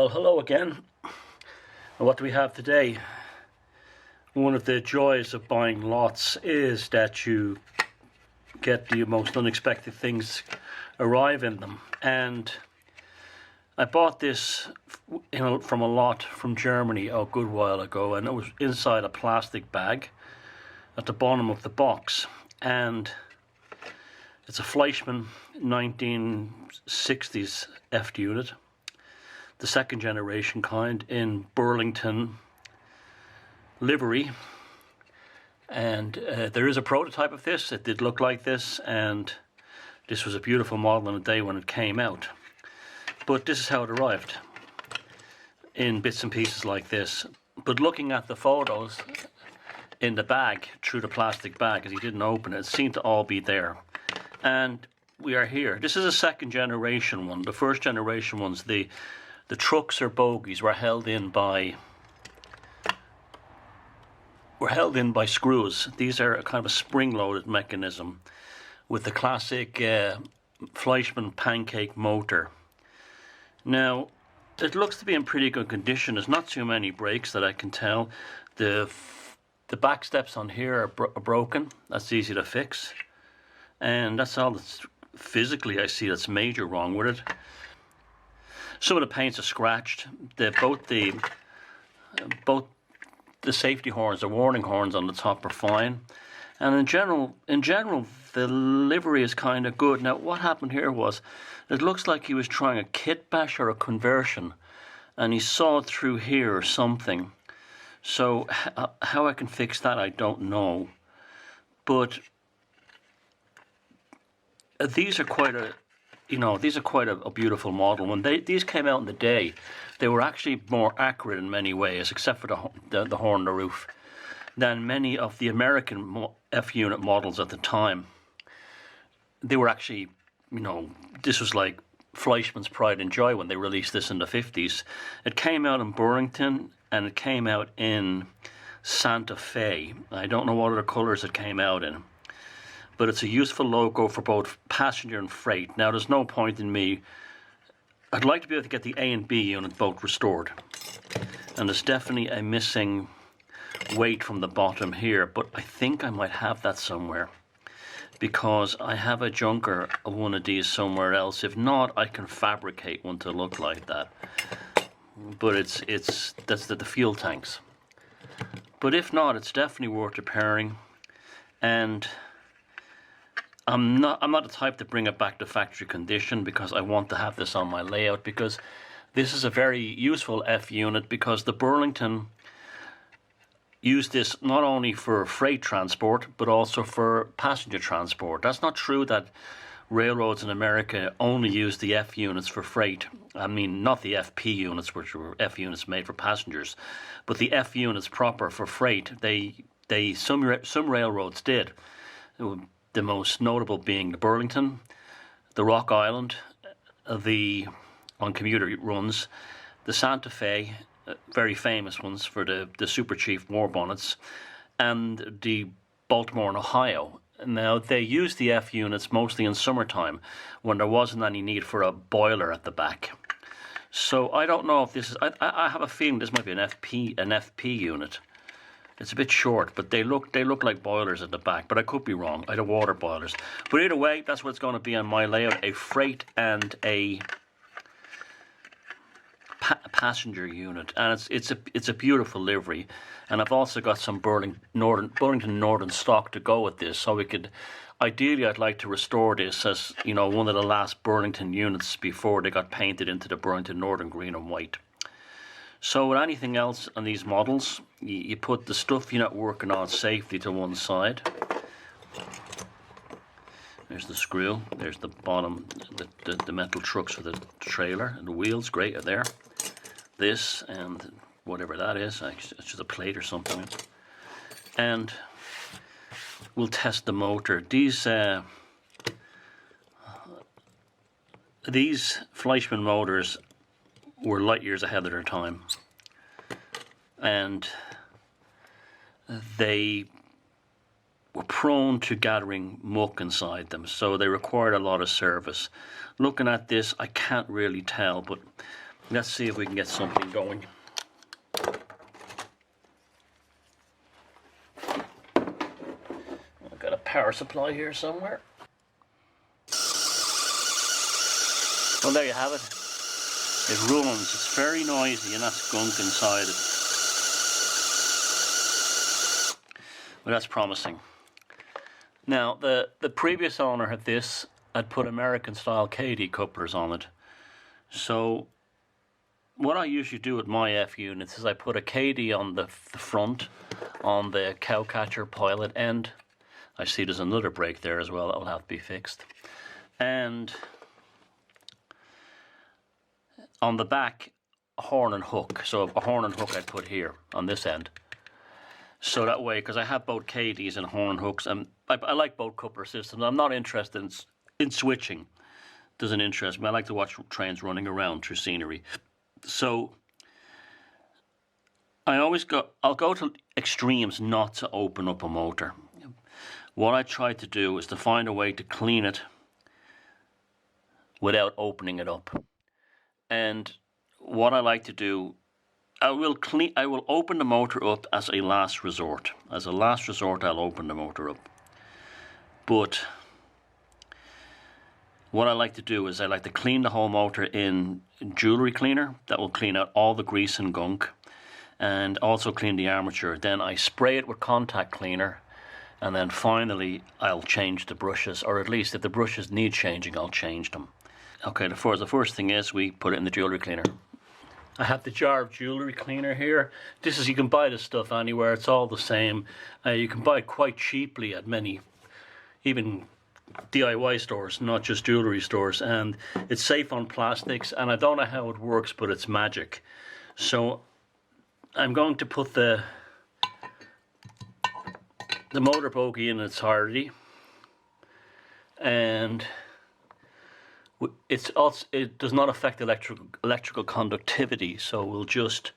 Well, hello again. And what do we have today? One of the joys of buying lots is that you get the most unexpected things arrive in them. And I bought this from a lot from Germany a good while ago, and it was inside a plastic bag at the bottom of the box. And it's a Fleischmann 1960s F unit, the second generation kind, in Burlington livery. And there is a prototype of this. It did look like this, and this was a beautiful model on the day when it came out. But this is how it arrived, in bits and pieces like this. But looking at the photos in the bag, through the plastic bag, as he didn't open it, it seemed to all be there. And we are here. This is a second generation one. The first generation ones, the trucks or bogies were held in by screws. These are a kind of a spring-loaded mechanism with the classic Fleischmann pancake motor. Now, it looks to be in pretty good condition. There's not too many breaks that I can tell. The back steps on here are broken. That's easy to fix. And that's all that's physically I see that's major wrong with it. Some of the paints are scratched. Both the safety horns, the warning horns on the top are fine. And in general, the livery is kind of good. Now, what happened here was, it looks like he was trying a kitbash or a conversion, and he saw it through here or something. So how I can fix that, I don't know. But these are quite a beautiful model. When these came out in the day, they were actually more accurate in many ways, except for the horn on the roof, than many of the American F unit models at the time. They were actually, this was like Fleischmann's pride and joy when they released this in the 50s. It came out in Burlington and it came out in Santa Fe. I don't know what other colors it came out in, but it's a useful logo for both passenger and freight. Now, there's no point in me. I'd like to be able to get the A and B unit both restored. And there's definitely a missing weight from the bottom here, but I think I might have that somewhere, because I have a junker of one of these somewhere else. If not, I can fabricate one to look like that. But that's the fuel tanks. But if not, it's definitely worth repairing. And I'm not the type to bring it back to factory condition, because I want to have this on my layout, because this is a very useful F unit, because the Burlington used this not only for freight transport but also for passenger transport. That's not true that railroads in America only use the F units for freight. I mean, not the FP units, which were F units made for passengers, but the F units proper for freight. Some railroads did. The most notable being the Burlington, the Rock Island, on commuter runs, the Santa Fe, very famous ones for the Super Chief war bonnets, and the Baltimore and Ohio. Now, they used the F units mostly in summertime when there wasn't any need for a boiler at the back. So I don't know if this is, I have a feeling this might be an FP unit. It's a bit short, but they look like boilers at the back, but I could be wrong. I had water boilers. But either way, that's what it's going to be on my layout, a freight and a passenger unit. And it's a beautiful livery. And I've also got some Burlington Northern stock to go with this, so we could, ideally I'd like to restore this as, one of the last Burlington units before they got painted into the Burlington Northern green and white. So with anything else on these models, you put the stuff you're not working on safely to one side. There's the screw. There's the bottom, the metal trucks for the trailer, and the wheels, great, are there. This and whatever that is, it's just a plate or something. And we'll test the motor. These Fleischmann motors were light years ahead of their time, and they were prone to gathering muck inside them, so they required a lot of service. Looking at this, I can't really tell, but Let's see if we can get something going. I've got a power supply here somewhere. Well, there you have it. It runs. It's very noisy, and that's gunk inside it. Well, that's promising. Now, the previous owner had this. I'd put American-style KD couplers on it. So, what I usually do with my F units is I put a KD on the front, on the cowcatcher pilot end. I see there's another brake there as well that will have to be fixed. And on the back, a horn and hook. So a horn and hook I'd put here on this end. So that way, because I have both KDs and horn hooks, and I like both coupler systems. I'm not interested in switching. Doesn't interest me. I like to watch trains running around through scenery. So I'll go to extremes not to open up a motor. What I try to do is to find a way to clean it without opening it up. And what I like to do, I will open the motor up as a last resort. As a last resort, I'll open the motor up. But what I like to do is I like to clean the whole motor in jewelry cleaner. That will clean out all the grease and gunk, and also clean the armature. Then I spray it with contact cleaner, and then finally I'll change the brushes, or at least if the brushes need changing, I'll change them. Okay, the first thing is we put it in the jewelry cleaner. I have the jar of jewelry cleaner here. You can buy this stuff anywhere. It's all the same. You can buy it quite cheaply at many, even DIY stores, not just jewelry stores, and it's safe on plastics, and I don't know how it works, but it's magic. So I'm going to put the motor bogie in its entirety, and it does not affect electrical conductivity, so we'll just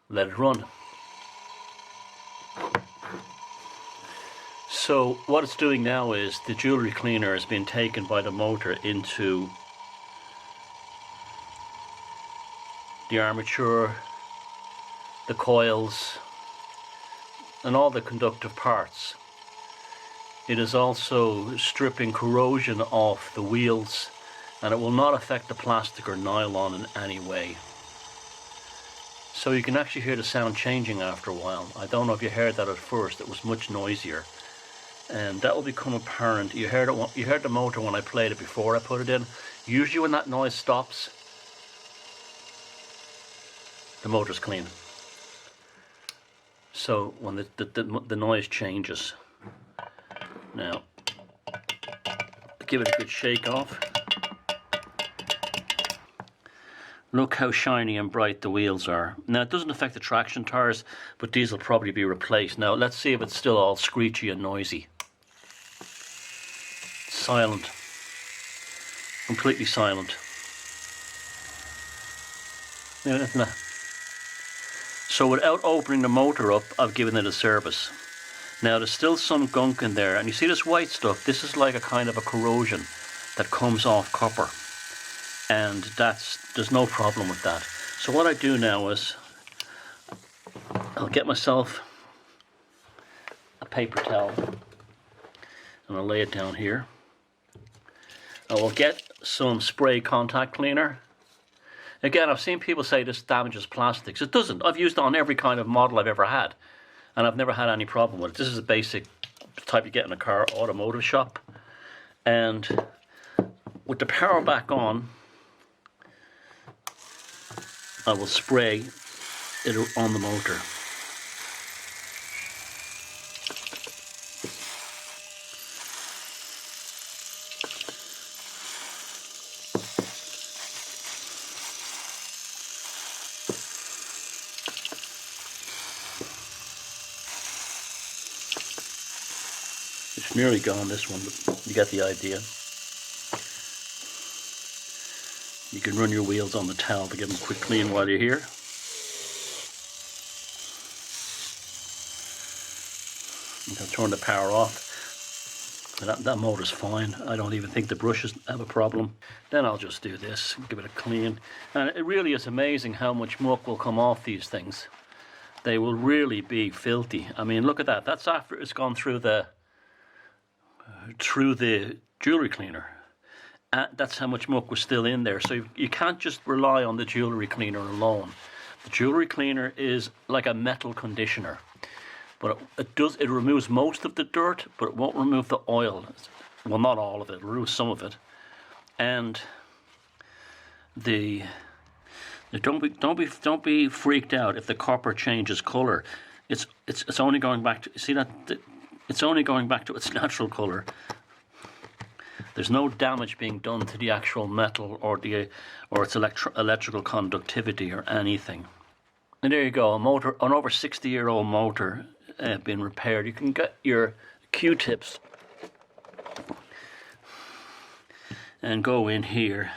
let it run. So what it's doing now is the jewelry cleaner has been taken by the motor into the armature, the coils, and all the conductive parts. It is also stripping corrosion off the wheels, and it will not affect the plastic or nylon in any way. So you can actually hear the sound changing after a while. I don't know if you heard that at first. It was much noisier, and that will become apparent. You heard the motor when I played it before I put it in. Usually when that noise stops, the motor's clean. So when the noise changes. Now, give it a good shake off. Look how shiny and bright the wheels are. Now, it doesn't affect the traction tires, but these will probably be replaced. Now, let's see if it's still all screechy and noisy. Silent. Completely silent. Now, isn't that? So without opening the motor up, I've given it a service. Now there's still some gunk in there, and you see this white stuff. This is like a kind of a corrosion that comes off copper, and there's no problem with that. So what I do now is I'll get myself a paper towel and I'll lay it down here. I will get some spray contact cleaner. Again, I've seen people say this damages plastics. It doesn't. I've used it on every kind of model I've ever had, and I've never had any problem with it. This is a basic type you get in a car automotive shop. And with the power back on, I will spray it on the motor. It's nearly gone, this one, but you get the idea. You can run your wheels on the towel to give them a quick clean while you're here. You can turn the power off. That motor's fine. I don't even think the brushes have a problem. Then I'll just do this, give it a clean. And it really is amazing how much muck will come off these things. They will really be filthy. I mean, look at that. That's after it's gone through the jewellery cleaner. That's how much muck was still in there. So you can't just rely on the jewellery cleaner alone. The jewellery cleaner is like a metal conditioner. But it removes most of the dirt, but it won't remove the oil. Well, not all of it. It removes some of it. And don't be freaked out if the copper changes color. It's only going back to, see that, it's only going back to its natural color. There's no damage being done to the actual metal or its electrical conductivity or anything. And there you go, an over 60-year-old motor been repaired. You can get your Q-tips and go in here.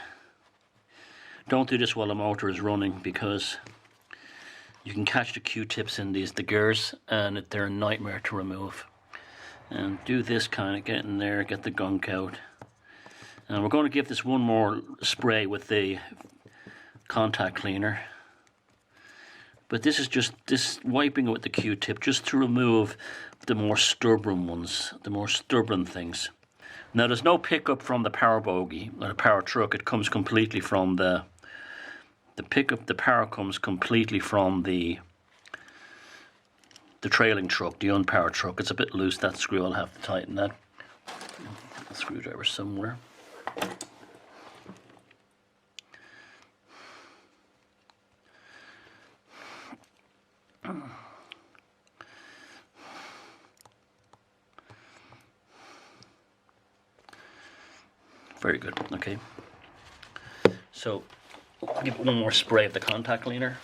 Don't do this while the motor is running, because you can catch the Q-tips in the gears, and they're a nightmare to remove. And do this kind of, get in there, get the gunk out. And we're going to give this one more spray with the contact cleaner. But this is just wiping it with the Q-tip just to remove the more stubborn ones, the more stubborn things. Now there's no pickup from the power bogie or the power truck. It comes completely from the pickup. The power comes completely from the trailing truck, the unpowered truck. It's a bit loose, that screw. I'll have to tighten that. A screwdriver somewhere. Very good. Okay. So I'll give it one more spray of the contact cleaner.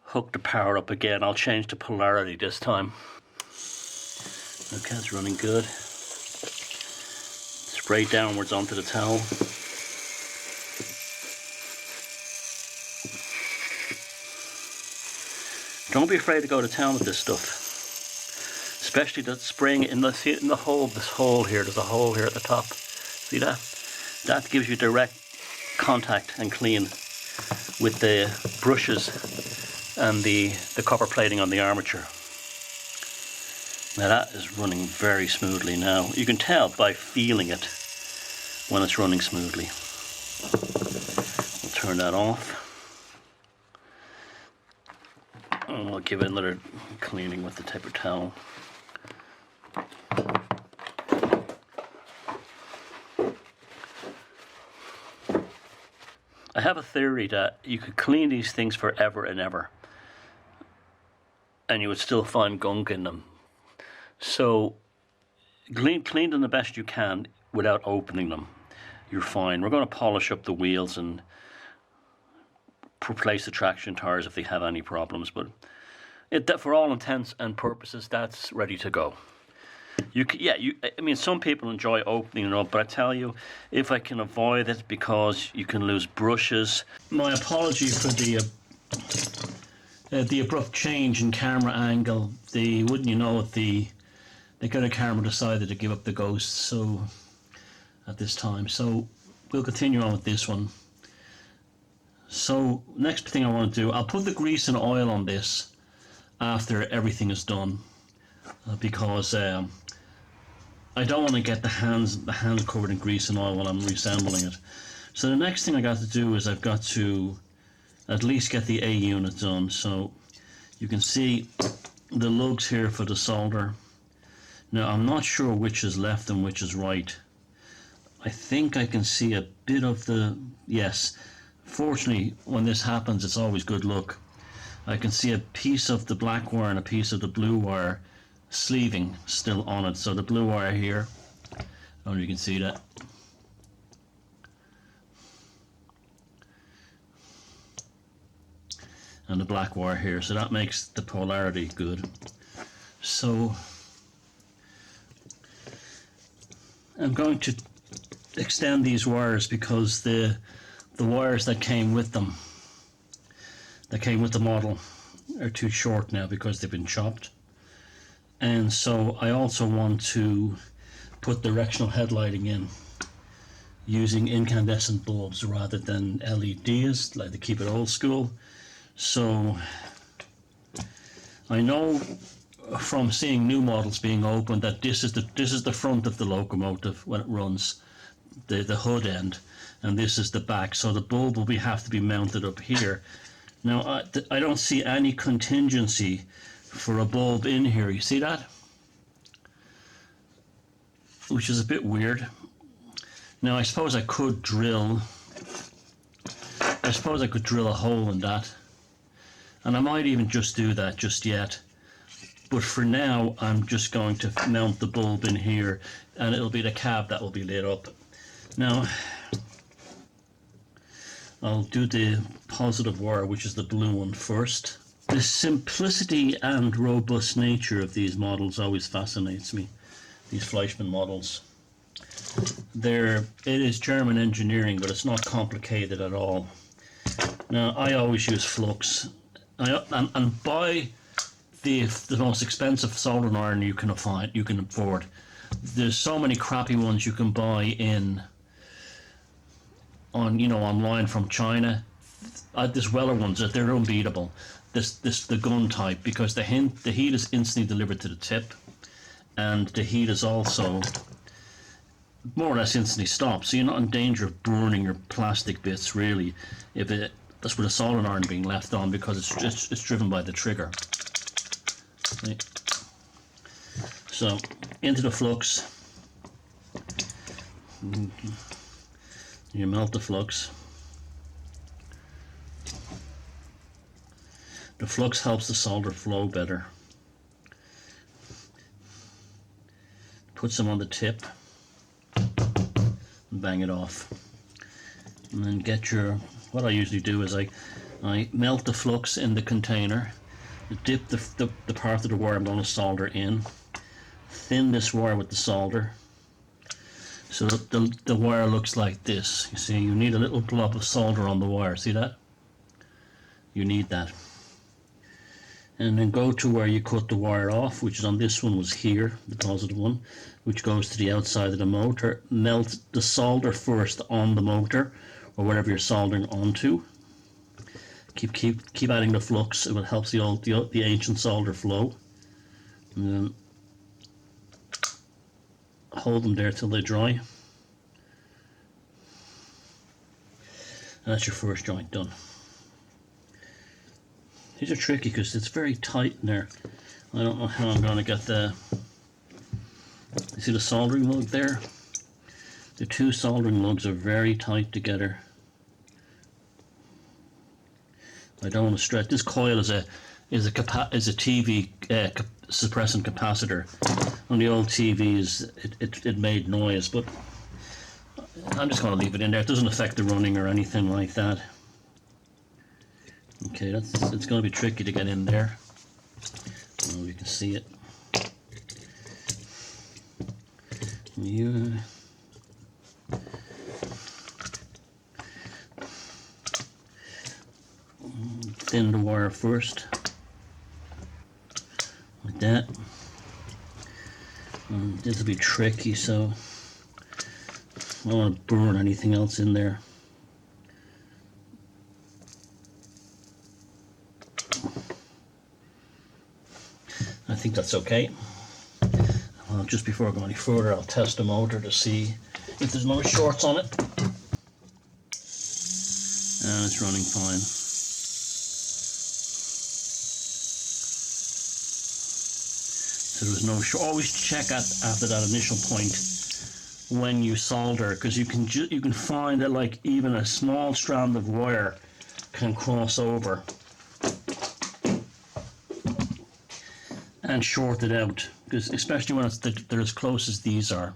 Hook the power up again. I'll change the polarity this time. Okay, it's running good. Spray downwards onto the towel. Don't be afraid to go to town with this stuff. Especially that spraying it in the hole, this hole here. There's a hole here at the top. See that? That gives you direct contact and clean with the brushes and the copper plating on the armature. Now that is running very smoothly now. You can tell by feeling it when it's running smoothly. We'll turn that off. And we'll give it another cleaning with the paper towel. I have a theory that you could clean these things forever and ever, and you would still find gunk in them. So clean them the best you can without opening them. You're fine. We're going to polish up the wheels and replace the traction tires if they have any problems, but for all intents and purposes, that's ready to go. I mean, some people enjoy opening it up, but I tell you, if I can avoid it, because you can lose brushes. My apology for the abrupt change in camera angle. Wouldn't you know it, the Nikon camera decided to give up the ghost. So at this time, so we'll continue on with this one. So next thing I want to do, I'll put the grease and oil on this after everything is done, because I don't want to get the hands covered in grease and oil while I'm reassembling it. So the next thing I got to do is I've got to at least get the A unit done. So you can see the lugs here for the solder. Now I'm not sure which is left and which is right. I think I can see a bit of the, yes. Fortunately, when this happens, it's always good luck. I can see a piece of the black wire and a piece of the blue wire sleeving still on it. So the blue wire here, I don't know if you can see that. And the black wire here, so that makes the polarity good. So I'm going to extend these wires because the wires that came with them, that came with the model, are too short now because they've been chopped. And so I also want to put directional headlighting in using incandescent bulbs rather than LEDs, like to keep it old school. So I know from seeing new models being opened that this is the front of the locomotive when it runs, the hood end, and this is the back. So the bulb will have to be mounted up here. Now I don't see any contingency for a bulb in here. You see that? Which is a bit weird. Now I suppose I could drill a hole in that, and I might even just do that just yet. But for now, I'm just going to mount the bulb in here, and it'll be the cab that will be lit up. Now, I'll do the positive wire, which is the blue one, first. The simplicity and robust nature of these models always fascinates me, these Fleischmann models. It is German engineering, but it's not complicated at all. Now, I always use flux, and buy the most expensive soldering iron you can afford. There's so many crappy ones you can buy online from China. There's Weller ones that they're unbeatable. The gun type, because the heat is instantly delivered to the tip, and the heat is also more or less instantly stopped. So you're not in danger of burning your plastic bits really, that's with a soldering iron being left on, because it's driven by the trigger. Okay. So into the flux, you melt the flux. The flux helps the solder flow better. Puts them on the tip and bang it off. And then what I usually do is I melt the flux in the container, dip the part of the wire I'm going to solder in, thin this wire with the solder so that the wire looks like this. You see, you need a little blob of solder on the wire. See that? You need that. And then go to where you cut the wire off, which is on this one, was here, the positive one, which goes to the outside of the motor. Melt the solder first on the motor, or whatever you're soldering onto. Keep adding the flux. It will help the ancient solder flow. And then hold them there till they dry. And that's your first joint done. These are tricky because it's very tight in there. I don't know how I'm going to get you see the soldering lug there? The two soldering lugs are very tight together. I don't want to stretch. This coil is a TV suppressant capacitor. On the old TVs, it made noise, but I'm just going to leave it in there. It doesn't affect the running or anything like that. Okay, it's going to be tricky to get in there. Oh, you can see it. Thin the wire first, like that. This will be tricky, so I don't want to burn anything else in there. I think that's okay. Just before I go any further, I'll test the motor to see if there's no shorts on it. And it's running fine. So there's no short. Always check after that initial point when you solder, because you can find that like even a small strand of wire can cross over and short it out, because especially when they're as close as these are.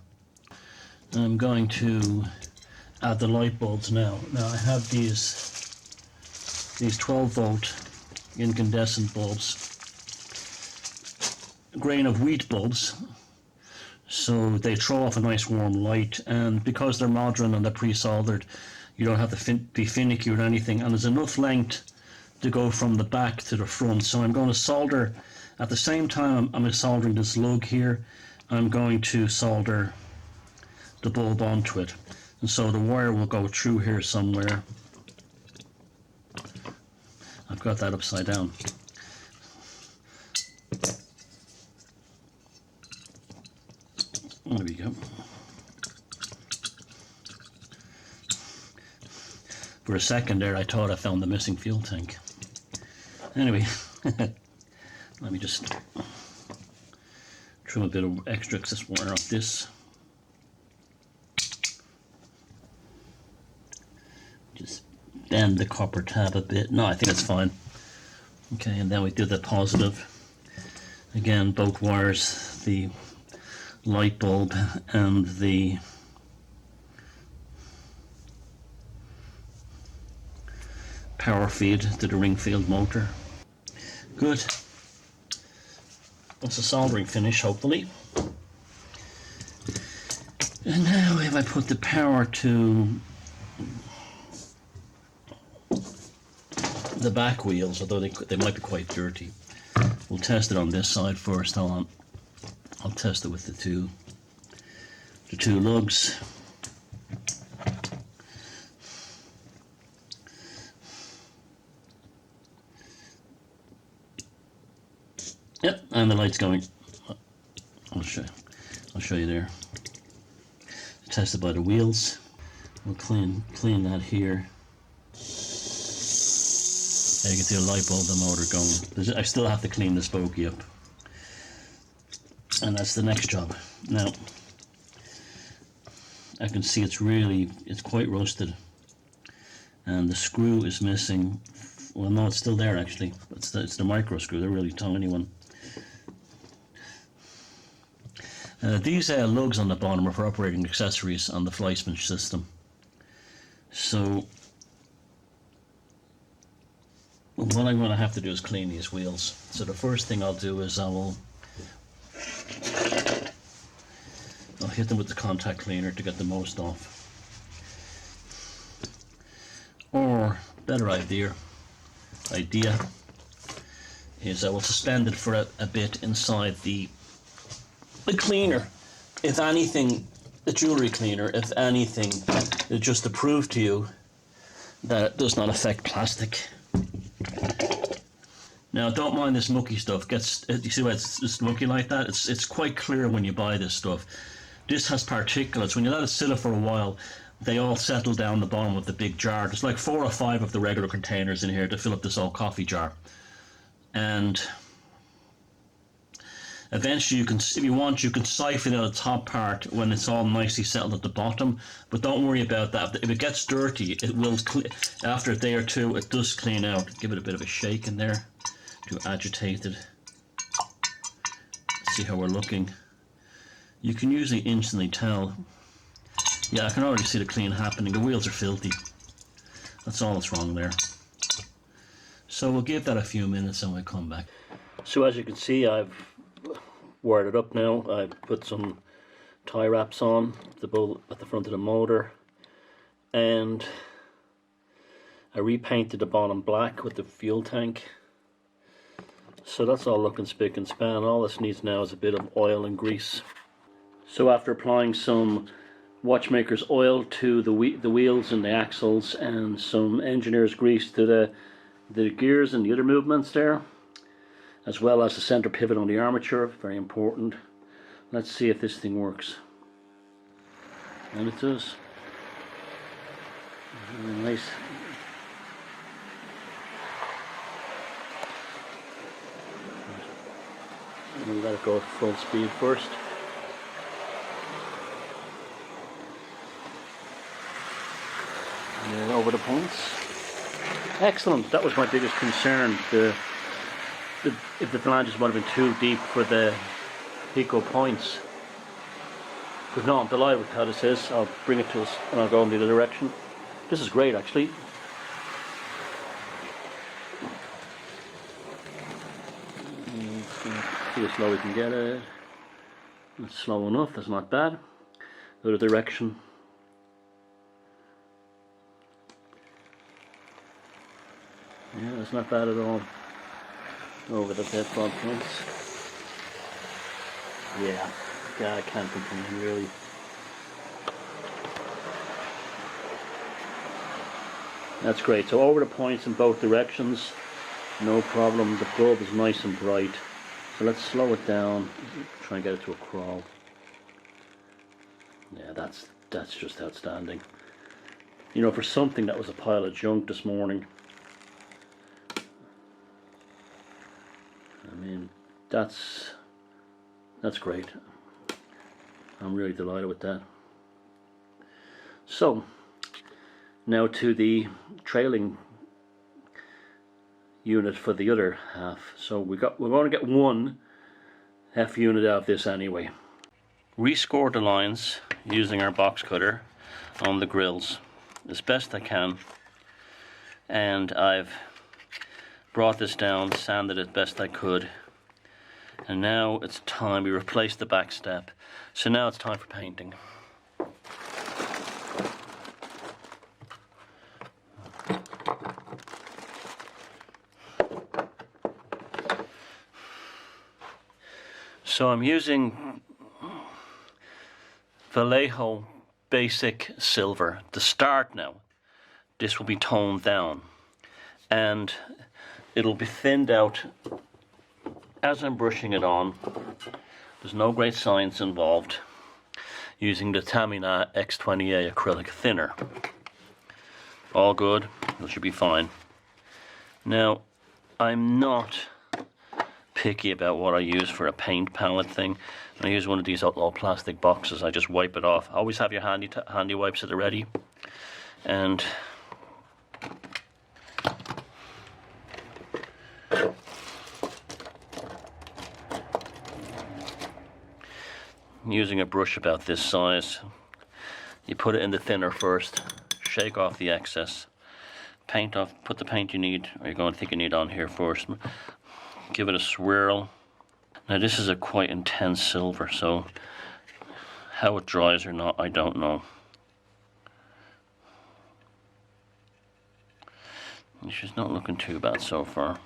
I'm going to add the light bulbs now. Now I have these 12-volt incandescent bulbs, a grain of wheat bulbs, so they throw off a nice warm light, and because they're modern and they're pre-soldered, you don't have to be finicky or anything, and there's enough length to go from the back to the front. So I'm going to solder. At the same time I'm soldering this lug here, I'm going to solder the bulb onto it. And so the wire will go through here somewhere. I've got that upside down. There we go. For a second there, I thought I found the missing fuel tank. Anyway, let me just trim a bit of extra excess wire off this. Just bend the copper tab a bit. No, I think that's fine. Okay, and then we do the positive. Again, both wires, the light bulb and the power feed to the ring field motor. Good. That's a soldering finish, hopefully. And now if I put the power to the back wheels, although they might be quite dirty, we'll test it on this side first. Hold on. I'll test it with the two lugs. Yep, and the light's going. I'll show you there. Tested by the wheels. We'll clean that here. There you can see a light bulb, the motor going. I still have to clean the spokey up. And that's the next job. Now, I can see it's quite rusted. And the screw is missing. Well, no, it's still there actually. It's the micro screw, the really tiny one. These lugs on the bottom are for operating accessories on the Fleischmann system. So, what I'm going to have to do is clean these wheels. So the first thing I'll do is I'll hit them with the contact cleaner to get the most off. Or, better idea is I will suspend it for a bit inside the cleaner. If anything, the jewelry cleaner, if anything, just to prove to you that it does not affect plastic. Now, don't mind this mucky stuff. You see why it's mucky like that? It's quite clear when you buy this stuff. This has particulates. When you let it sit for a while, they all settle down the bottom of the big jar. There's like 4 or 5 of the regular containers in here to fill up this old coffee jar. And eventually, if you want, you can siphon out the top part when it's all nicely settled at the bottom. But don't worry about that. If it gets dirty, it will. After a day or two, it does clean out. Give it a bit of a shake in there to agitate it. See how we're looking. You can usually instantly tell. Yeah, I can already see the clean happening. The wheels are filthy. That's all that's wrong there. So we'll give that a few minutes and we'll come back. So as you can see, I've wired it up now. I put some tie wraps on the bolt at the front of the motor, and I repainted the bottom black with the fuel tank. So that's all looking spick and span. All this needs now is a bit of oil and grease. So after applying some watchmaker's oil to the wheels and the axles and some engineer's grease to the gears and the other movements there, as well as the center pivot on the armature, very important. Let's see if this thing works. And it does. Nice. We let it go at full speed first. And then over the points. Excellent. That was my biggest concern. If the flanges might have been too deep for the Tyco points. But no, I'm delighted with how this is. I'll bring it to us and I'll go in the other direction. This is great actually. See how slow we can get it. That's slow enough, that's not bad. Other direction. Yeah, that's not bad at all. Over the dead front points. Yeah, I can't complain really. That's great. So over the points in both directions, no problem. The bulb is nice and bright. So let's slow it down. Try and get it to a crawl. Yeah, that's just outstanding. You know, for something that was a pile of junk this morning, I mean, that's great. I'm really delighted with that. So now to the trailing unit for the other half. So we're going to get one F unit out of this anyway. Rescore the lines using our box cutter on the grills as best I can, and I've brought this down, sanded it best I could, and now it's time we replace the back step. So now it's time for painting. So I'm using Vallejo Basic Silver to start now. This will be toned down and it'll be thinned out as I'm brushing it on. There's no great science involved, using the Tamina X20A acrylic thinner. All good, it should be fine. Now, I'm not picky about what I use for a paint palette thing. I use one of these all plastic boxes. I just wipe it off. Always have your handy wipes at the ready. And using a brush about this size, you put it in the thinner first, shake off the excess, paint off, put the paint you need, or you're going to think you need on here first. Give it a swirl. Now this is a quite intense silver, so how it dries or not, I don't know. She's not looking too bad so far.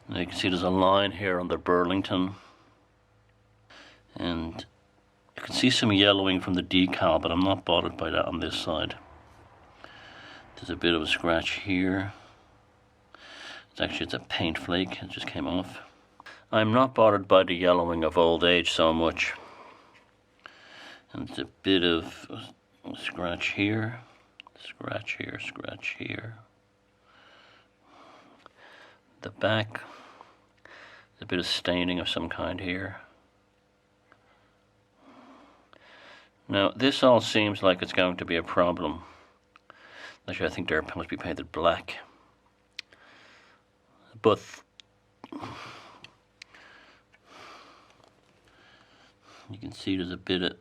Now you can see there's a line here on the Burlington, and you can see some yellowing from the decal, but I'm not bothered by that on this side. There's a bit of a scratch here. It's a paint flake, it just came off. I'm not bothered by the yellowing of old age so much. And there's a bit of a scratch here, scratch here, scratch here. The back, there's a bit of staining of some kind here. Now this all seems like it's going to be a problem. Actually, I think they're supposed to be painted black. But you can see there's a bit of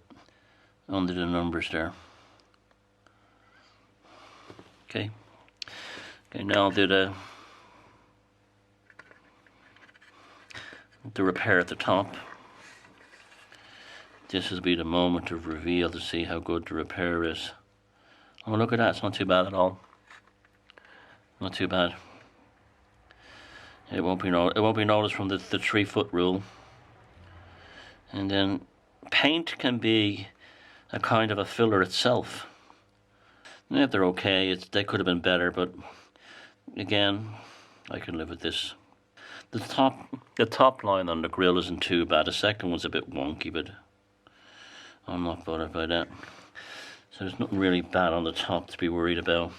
under the numbers there. Okay, now I'll do the repair at the top. This will be the moment of reveal to see how good the repair is. Oh, look at that, it's not too bad at all. Not too bad. It won't be noticed from the 3 foot rule. And then paint can be a kind of a filler itself. Yeah, they're okay, they could have been better, but again, I can live with this. The top line on the grill isn't too bad. The second one's a bit wonky, but I'm not bothered by that. So there's nothing really bad on the top to be worried about.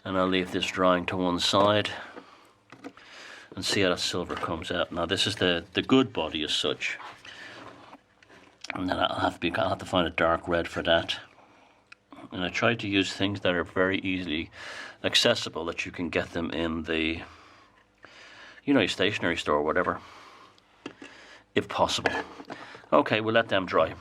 And I'll leave this drying to one side and see how that silver comes out. Now this is the good body as such. And then I'll have to find a dark red for that. And I tried to use things that are very easily accessible, that you can get them in the, you know, your stationery store or whatever, if possible. Okay, we'll let them dry.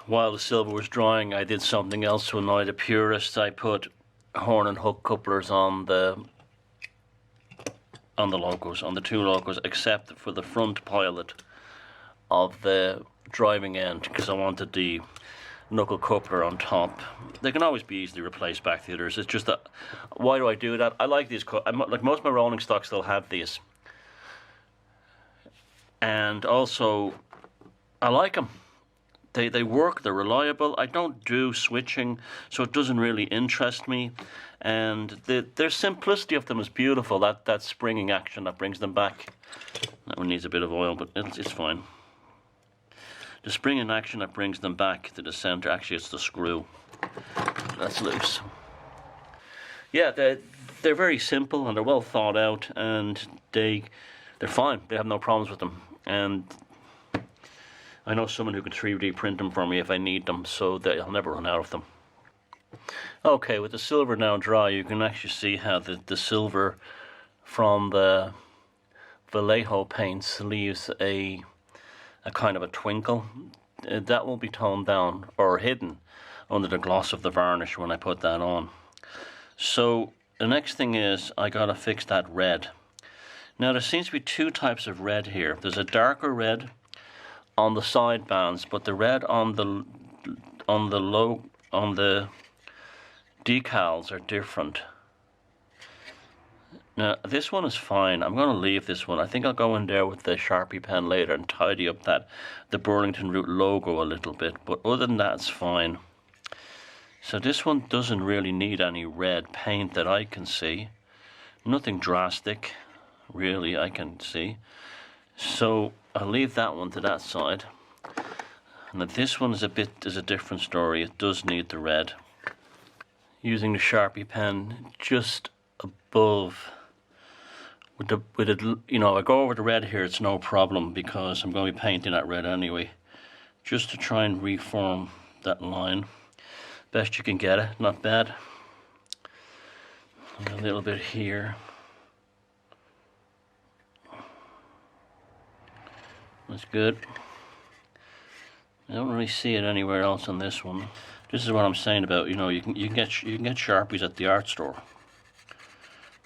While the silver was drying, I did something else to annoy the purists. I put horn and hook couplers on the Locos, on the 2 Locos, except for the front pilot of the driving end, because I wanted the knuckle coupler on top. They can always be easily replaced back to the others. It's just that, why do I do that? I like these, like most of my rolling stocks, they'll have these. And also, I like them. They work, they're reliable. I don't do switching, so it doesn't really interest me. And their simplicity of them is beautiful, that springing action that brings them back. That one needs a bit of oil, but it's fine. The springing action that brings them back to the center, actually it's the screw. That's loose. Yeah, they're very simple and they're well thought out, and they're fine. They have no problems with them. And I know someone who can 3D print them for me if I need them, so that I'll never run out of them. Okay, with the silver now dry, you can actually see how the silver from the Vallejo paints leaves a kind of a twinkle. That will be toned down or hidden under the gloss of the varnish when I put that on. So the next thing is I gotta fix that red. Now there seems to be two types of red here. There's a darker red on the side bands, but the red on the decals are different. Now this one is fine. I'm going to leave this one. I think I'll go in there with the Sharpie pen later and tidy up the Burlington route logo a little bit, but other than that it's fine. So this one doesn't really need any red paint that I can see. Nothing drastic really I can see. So I'll leave that one to that side. And this one is a different story. It does need the red. Using the Sharpie pen just above, with it, you know, I go over the red here, it's no problem because I'm going to be painting that red anyway. Just to try and reform that line. Best you can get it, not bad. And a little bit here. That's good. I don't really see it anywhere else on this one. This is what I'm saying about, you know, you can get Sharpies at the art store.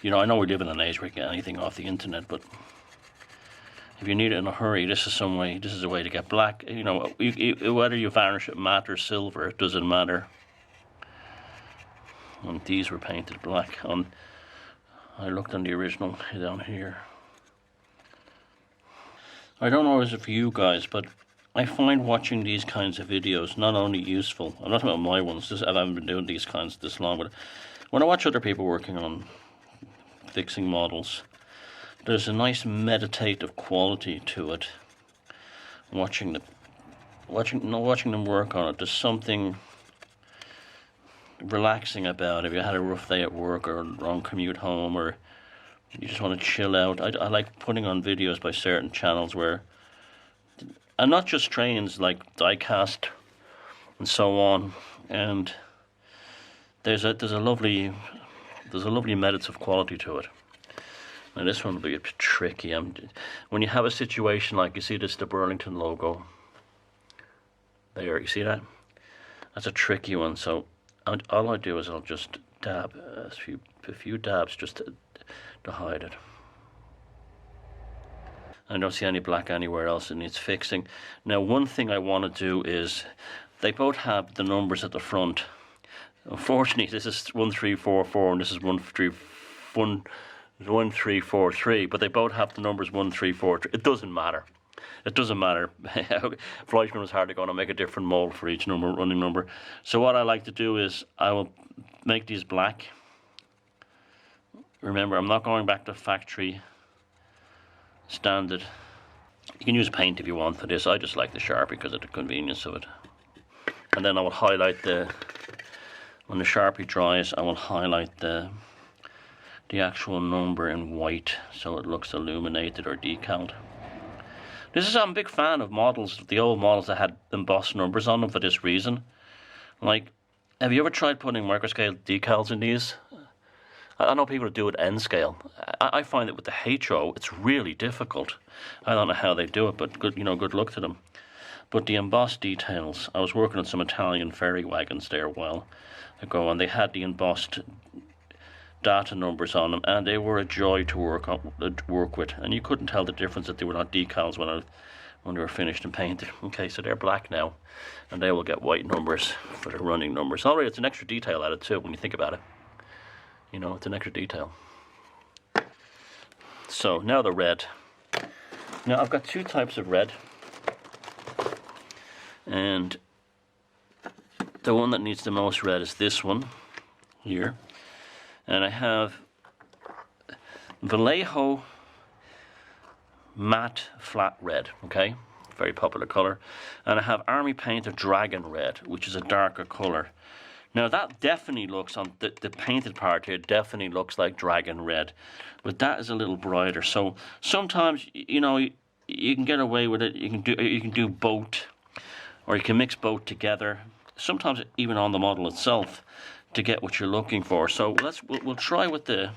You know, I know we live in an age where you get anything off the internet, but if you need it in a hurry, this is a way to get black. You know, whether you varnish it matte or silver, it doesn't matter. And these were painted black. I looked on the original down here. I don't know if it's for you guys, but I find watching these kinds of videos not only useful. I'm not talking about my ones. I haven't been doing these kinds this long, but when I watch other people working on fixing models, there's a nice meditative quality to it. Watching them work on it, there's something relaxing about it. If you had a rough day at work or a long commute home, or you just want to chill out, I like putting on videos by certain channels where, and not just trains, like die-cast and so on, and there's a lovely meditative quality to it. Now this one will be a bit tricky. When you have a situation like, you see this, the Burlington logo there, you see that? That's a tricky one. So all I do is I'll just dab a few dabs just to hide it. I don't see any black anywhere else. It needs fixing. Now one thing I want to do is, they both have the numbers at the front. Unfortunately, this is 1344 and this is 1343, but they both have the numbers 1343. It doesn't matter. It doesn't matter. Fleischmann was hardly going to make a different mold for each running number. So what I like to do is I will make these black. Remember, I'm not going back to factory standard. You can use paint if you want for this. I just like the Sharpie because of the convenience of it. And then I will highlight when the Sharpie dries, I will highlight the actual number in white so it looks illuminated or decaled. I'm a big fan of models, the old models that had embossed numbers on them for this reason. Like, have you ever tried putting microscale decals in these? I know people do it N scale. I find that with the HO, it's really difficult. I don't know how they do it, but good luck to them. But the embossed details, I was working on some Italian ferry wagons there a while ago, and they had the embossed data numbers on them, and they were a joy to work with, and you couldn't tell the difference that they were not decals when they were finished and painted. Okay, so they're black now, and they will get white numbers for the running numbers. Alright, it's an extra detail added too when you think about it. You know, it's an extra detail. So now the red. Now I've got two types of red, and the one that needs the most red is this one here, and I have Vallejo matte flat red, okay, very popular color, and I have Army Painter Dragon Red, which is a darker color. Now that definitely looks, on the painted part here, definitely looks like Dragon Red, but that is a little brighter. So sometimes, you know, you can get away with it. You can do both, or you can mix both together. Sometimes even on the model itself, to get what you're looking for. So we'll try with the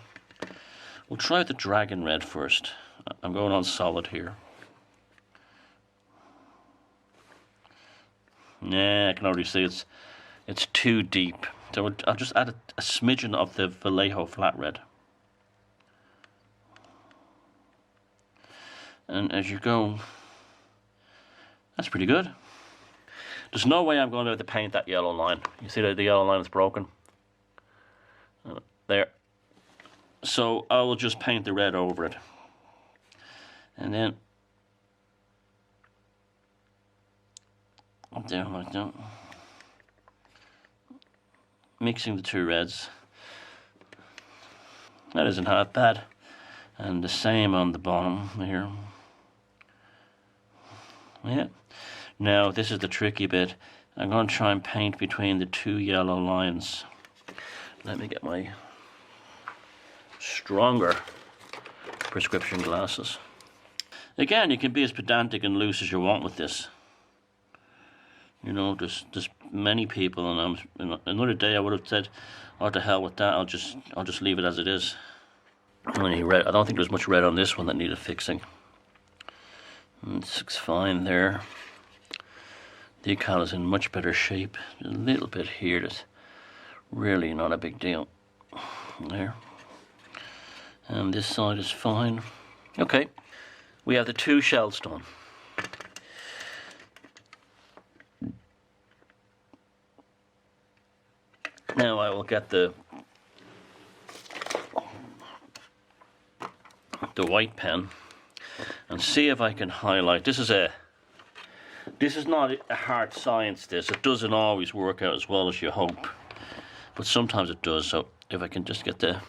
Dragon Red first. I'm going on solid here. Yeah, I can already see it's too deep. So I'll just add a smidgen of the Vallejo flat red. And as you go, that's pretty good. There's no way I'm going to be able to paint that yellow line. You see that the yellow line is broken? There. So I will just paint the red over it. And then up there like that. Mixing the two reds. That isn't half bad. And the same on the bottom here. Yeah. Now this is the tricky bit. I'm going to try and paint between the two yellow lines. Let me get my stronger prescription glasses. Again, you can be as pedantic and loose as you want with this. You know, there's many people, and another day I would have said, "Oh, to hell with that. I'll just leave it as it is." Any red? I don't think there's much red on this one that needed fixing. It looks fine there. The decal is in much better shape. There's a little bit here that's really not a big deal. There. And this side is fine. Okay. We have the two shells done. Now I will get the white pen and see if I can highlight. This is not a hard science, this. It doesn't always work out as well as you hope, but sometimes it does. So if I can just get the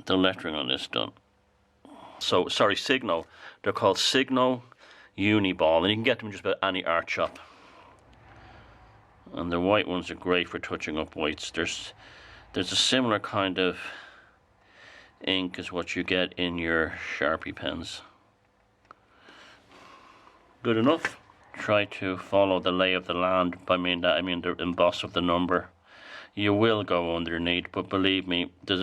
lettering on this done. So, sorry, Signo. They're called Signo Uniball, and you can get them just about any art shop. And the white ones are great for touching up whites. There's a similar kind of ink as what you get in your Sharpie pens. Good enough. Try to follow the lay of the land. By that I mean the emboss of the number. You will go underneath, but believe me, there's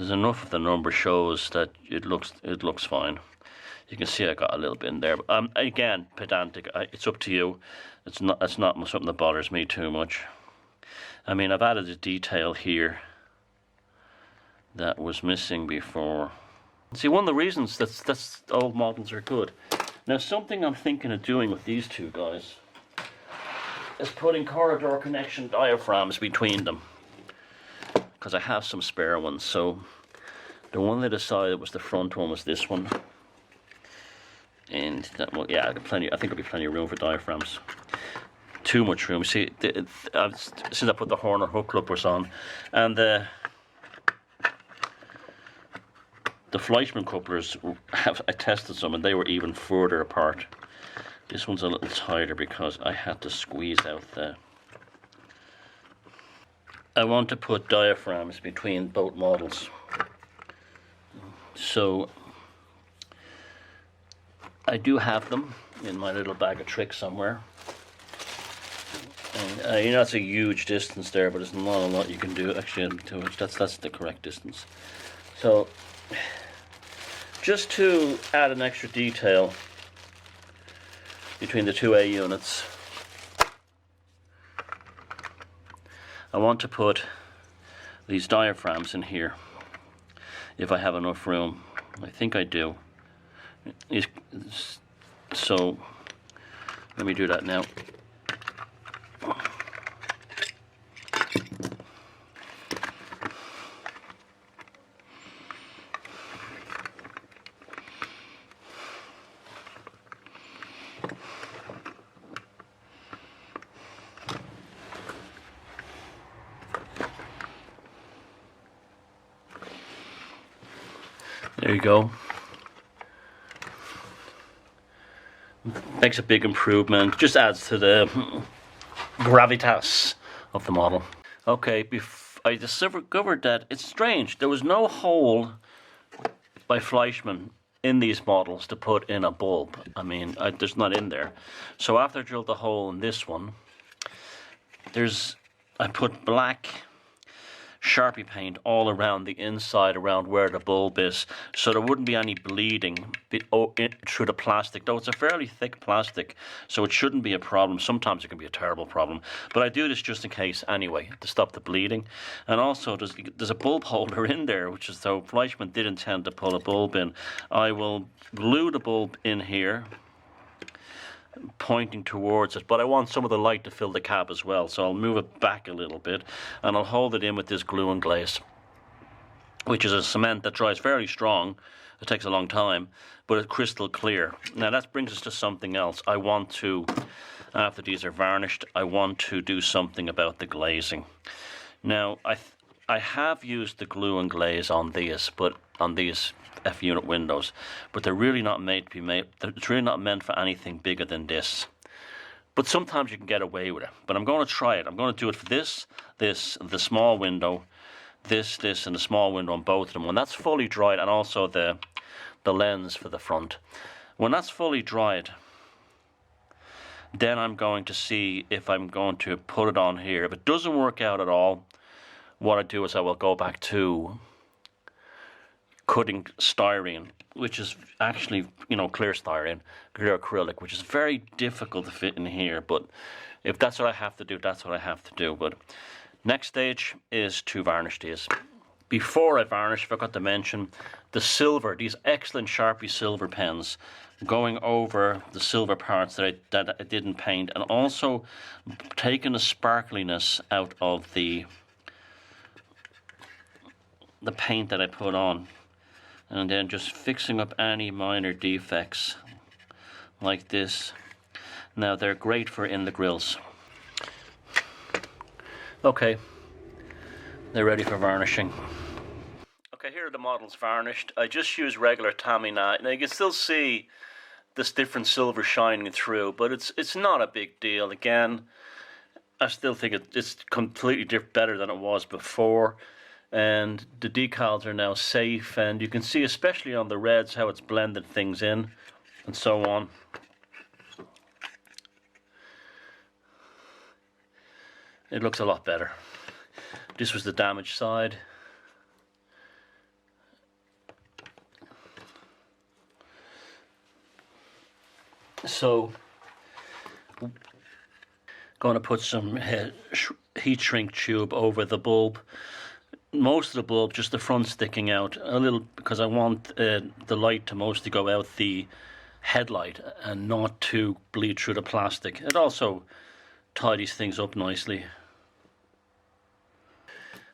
enough of the number shows that it looks fine. You can see I got a little bit in there. But again, pedantic. It's up to you. It's not something that bothers me too much. I mean, I've added a detail here that was missing before. See, one of the reasons that's old models are good. Now, something I'm thinking of doing with these two guys is putting corridor connection diaphragms between them, because I have some spare ones. So the one that I decided was the front one was this one, and that one, yeah, plenty. I think there'll be plenty of room for diaphragms. Too much room. See, since I put the Horner hook clippers on, and the Fleischmann couplers, I tested some and they were even further apart. This one's a little tighter because I had to squeeze out the... I want to put diaphragms between both models. So I do have them in my little bag of tricks somewhere. And you know, it's a huge distance there, but there's not a lot you can do. Actually, that's the correct distance. So just to add an extra detail between the two A units, I want to put these diaphragms in here if I have enough room. I think I do. So let me do that now. There you go. Makes a big improvement. Just adds to the gravitas of the model. Okay, I discovered that it's strange. There was no hole by Fleischmann in these models to put in a bulb. I mean, there's not in there. So after I drilled the hole in this one, I put black Sharpie paint all around the inside, around where the bulb is, so there wouldn't be any bleeding through the plastic, though it's a fairly thick plastic, so it shouldn't be a problem. Sometimes it can be a terrible problem, but I do this just in case anyway, to stop the bleeding. And also there's a bulb holder in there, which is, though Fleischmann did intend to put a bulb in, I will glue the bulb in here, pointing towards it, but I want some of the light to fill the cap as well, so I'll move it back a little bit and I'll hold it in with this glue and glaze, which is a cement that dries very strong. It takes a long time, but it's crystal clear. Now that brings us to something else. I want to, after these are varnished, I want to do something about the glazing. Now I have used the glue and glaze on these, but on these F-unit windows, but they're really not made to be made. It's really not meant for anything bigger than this. But sometimes you can get away with it. But I'm going to try it. I'm going to do it for this, the small window, this, and the small window on both of them. When that's fully dried, and also the lens for the front. When that's fully dried, then I'm going to see if I'm going to put it on here. If it doesn't work out at all, what I do is I will go back to cutting styrene, which is actually, clear styrene, clear acrylic, which is very difficult to fit in here. But if that's what I have to do, that's what I have to do. But next stage is to varnish these. Before I varnish, I forgot to mention the silver, these excellent Sharpie silver pens, going over the silver parts that I didn't paint, and also taking the sparkliness out of the paint that I put on, and then just fixing up any minor defects like this. Now they're great for in the grills. Okay, they're ready for varnishing. Okay, here are the models varnished. I just use regular Taminat. Now you can still see this different silver shining through, but it's not a big deal. Again, I still think it's completely better than it was before. And the decals are now safe, and you can see, especially on the reds, how it's blended things in and so on. It looks a lot better. This was the damaged side. So, going to put some heat shrink tube over the bulb. Most of the bulb, just the front sticking out a little, because I want the light to mostly go out the headlight and not to bleed through the plastic. It also tidies things up nicely.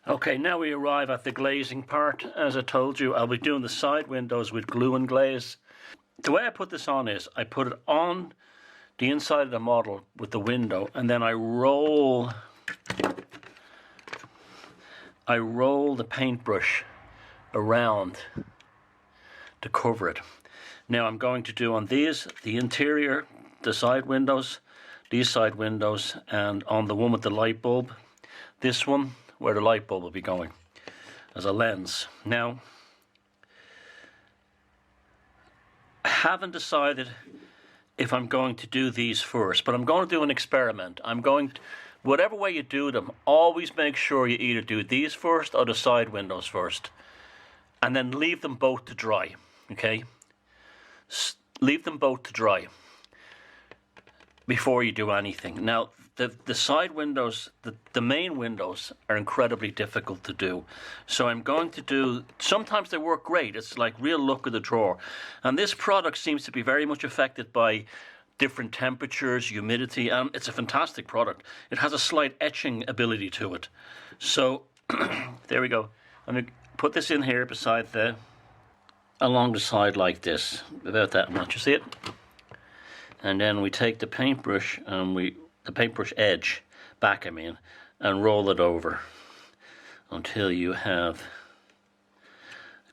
Okay, now we arrive at the glazing part. As I told you, I'll be doing the side windows with glue and glaze. The way I put this on is I put it on the inside of the model with the window, and then I roll the paintbrush around to cover it. Now I'm going to do on these, the interior, the side windows, these side windows, and on the one with the light bulb, this one, where the light bulb will be going as a lens. Now, I haven't decided if I'm going to do these first, but I'm going to do an experiment. Whatever way you do them, always make sure you either do these first or the side windows first, and then leave them both to dry, okay? Leave them both to dry before you do anything. Now, the side windows, the main windows are incredibly difficult to do. So I'm going to do, sometimes they work great. It's like real luck of the draw. And this product seems to be very much affected by different temperatures, humidity, and it's a fantastic product. It has a slight etching ability to it. So there we go. I'm going to put this in here beside along the side like this, about that much. You see it? And then we take the paintbrush and the paintbrush edge back, and roll it over until you have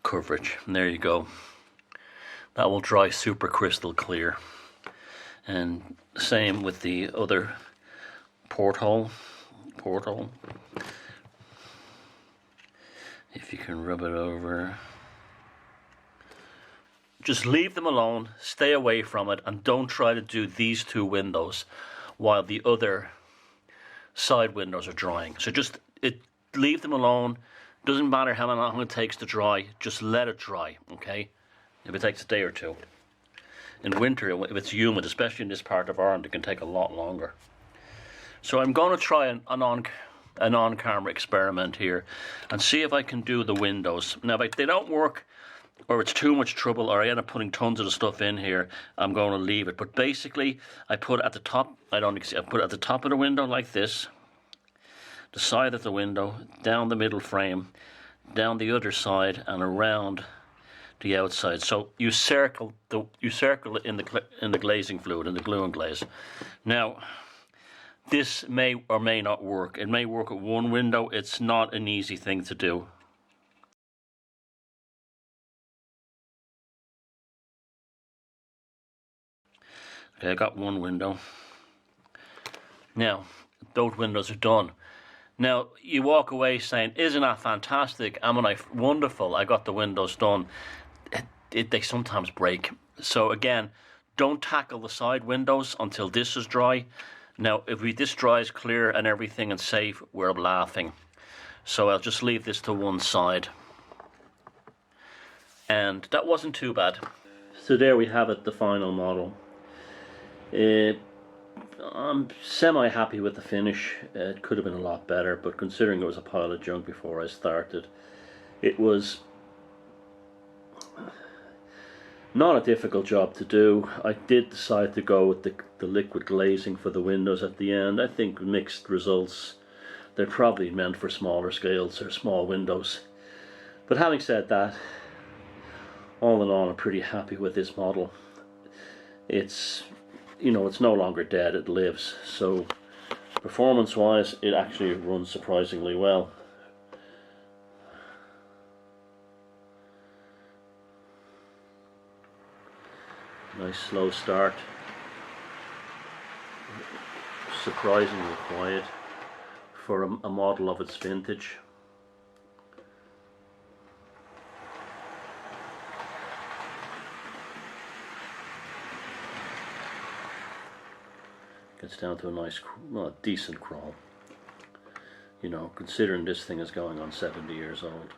coverage. And there you go. That will dry super crystal clear. And same with the other porthole. If you can rub it over. Just leave them alone, stay away from it, and don't try to do these two windows while the other side windows are drying. So just leave them alone. Doesn't matter how long it takes to dry, just let it dry, okay? If it takes a day or two. In winter, if it's humid, especially in this part of Ireland, it can take a lot longer. So I'm going to try an on-camera experiment here and see if I can do the windows. Now, if they don't work, or it's too much trouble, or I end up putting tons of the stuff in here, I'm going to leave it. But basically, I put it at the top. I put it at the top of the window like this, the side of the window, down the middle frame, down the other side, and around the outside. So you circle it in the glazing fluid, in the glue and glaze. Now, this may or may not work. It may work at one window. It's not an easy thing to do. Okay, I got one window. Now, those windows are done. Now, you walk away saying, isn't that fantastic? Am I wonderful? I got the windows done. They sometimes break. So again, don't tackle the side windows until this is dry. Now, if this dries clear and everything and safe, we're laughing. So I'll just leave this to one side. And that wasn't too bad. So there we have it, the final model. I'm semi-happy with the finish. It could have been a lot better, but considering it was a pile of junk before I started, it was not a difficult job to do. I did decide to go with the liquid glazing for the windows at the end. I think mixed results. They're probably meant for smaller scales or small windows. But having said that, all in all, I'm pretty happy with this model. It's no longer dead, it lives. So performance-wise, it actually runs surprisingly well. Nice slow start. Surprisingly quiet for a model of its vintage. Gets down to a nice, well, decent crawl. Considering this thing is going on 70 years old.